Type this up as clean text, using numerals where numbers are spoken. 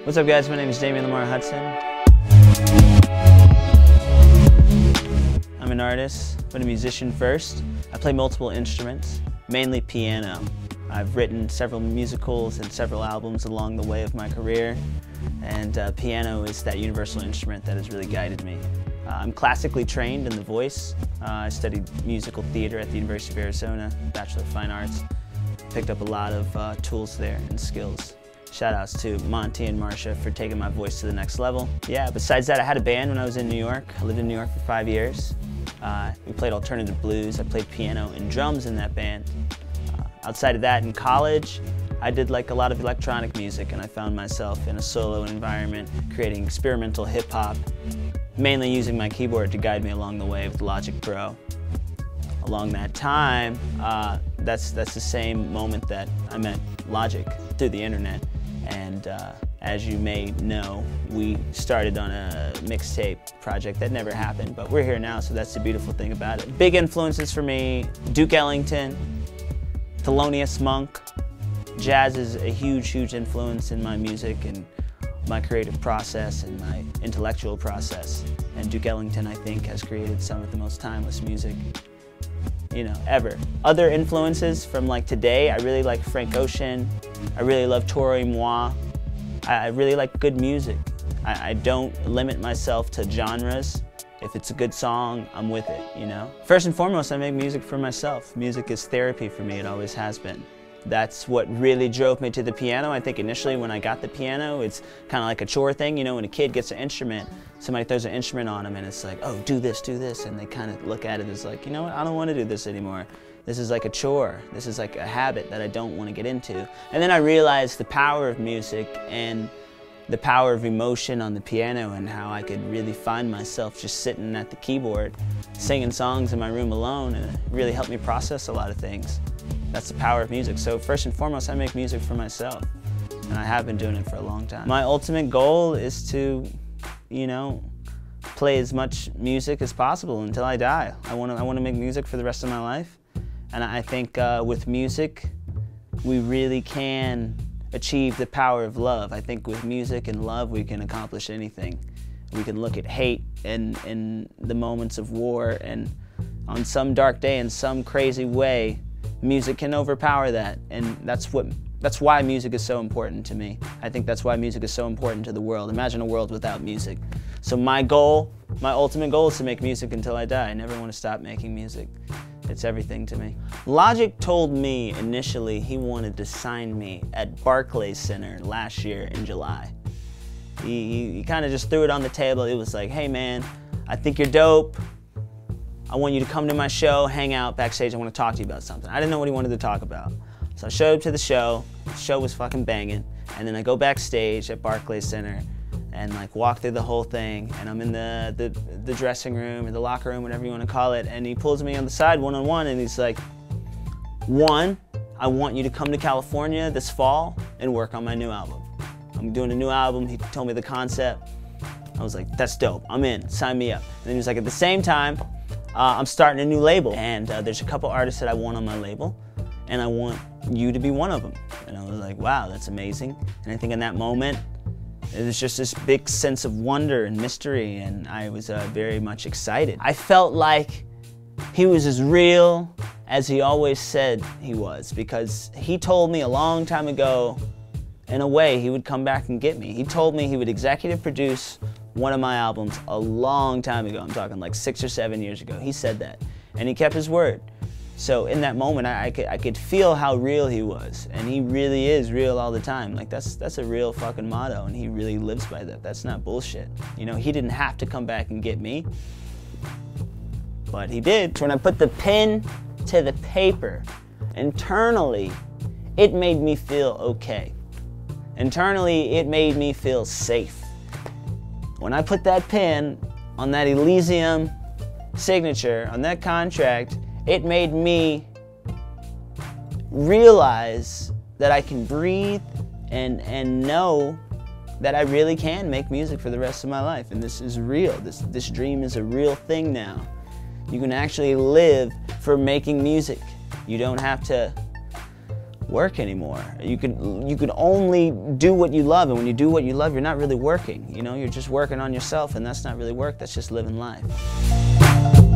What's up guys, my name is Damian Lemar Hudson. I'm an artist, but a musician first. I play multiple instruments, mainly piano. I've written several musicals and several albums along the way of my career, and piano is that universal instrument that has really guided me. I'm classically trained in the voice. I studied musical theater at the University of Arizona, Bachelor of Fine Arts. Picked up a lot of tools there and skills. Shout outs to Monty and Marcia for taking my voice to the next level. Yeah, besides that, I had a band when I was in New York. I lived in New York for 5 years. We played alternative blues. I played piano and drums in that band. Outside of that, in college, I did like a lot of electronic music, and I found myself in a solo environment creating experimental hip-hop, mainly using my keyboard to guide me along the way with Logic Pro. Along that time, that's the same moment that I met Logic through the internet. And as you may know, we started on a mixtape project that never happened, but we're here now, so that's the beautiful thing about it. Big influences for me: Duke Ellington, Thelonious Monk. Jazz is a huge influence in my music and my creative process and my intellectual process. And Duke Ellington, I think, has created some of the most timeless music, ever. Other influences from like today, I really like Frank Ocean. I really love Toro y Moi. I really like good music. I don't limit myself to genres. If it's a good song, I'm with it, First and foremost, I make music for myself. Music is therapy for me, it always has been. That's what really drove me to the piano. I think initially when I got the piano, it's kind of like a chore thing. When a kid gets an instrument, somebody throws an instrument on them and it's like, oh, do this, and they kind of look at it as like, you know what, I don't want to do this anymore. This is like a chore. This is like a habit that I don't want to get into. And then I realized the power of music and the power of emotion on the piano and how I could really find myself just sitting at the keyboard, singing songs in my room alone, and it really helped me process a lot of things. That's the power of music. So first and foremost, I make music for myself, and I have been doing it for a long time. My ultimate goal is to, play as much music as possible until I die. I want to make music for the rest of my life, and I think with music, we really can achieve the power of love. I think with music and love, we can accomplish anything. We can look at hate and the moments of war, and on some dark day, in some crazy way, music can overpower that, and that's why music is so important to me. I think that's why music is so important to the world. Imagine a world without music. So my ultimate goal is to make music until I die. I never want to stop making music. It's everything to me. Logic told me initially he wanted to sign me at Barclays Center last year in July. He kind of just threw it on the table. It was like, hey man, I think you're dope. I want you to come to my show, hang out backstage, I want to talk to you about something. I didn't know what he wanted to talk about. So I showed up to the show was fucking banging, and then I go backstage at Barclays Center and like walk through the whole thing, and I'm in the dressing room, or the locker room, whatever you want to call it, and he pulls me on the side one-on-one and he's like, one, I want you to come to California this fall and work on my new album. I'm doing a new album, he told me the concept. I was like, that's dope, I'm in, sign me up. And then he was like, at the same time, I'm starting a new label, and there's a couple artists that I want on my label, and I want you to be one of them. And I was like, wow, that's amazing. And I think in that moment, it was just this big sense of wonder and mystery, and I was very much excited. I felt like he was as real as he always said he was, because he told me a long time ago, in a way, he would come back and get me. He told me he would executive produce one of my albums a long time ago. I'm talking like 6 or 7 years ago. He said that, and he kept his word. So in that moment, I could feel how real he was, and he really is real all the time. Like that's a real fucking motto, and he really lives by that. That's not bullshit. He didn't have to come back and get me, but he did. When I put the pen to the paper, internally, it made me feel okay. Internally, it made me feel safe. When I put that pen on that Elysium signature, on that contract, it made me realize that I can breathe and know that I really can make music for the rest of my life. And this is real. This dream is a real thing now. You can actually live for making music. You don't have to work anymore. You can only do what you love, and when you do what you love, you're not really working. You know, you're just working on yourself, and that's not really work. That's just living life.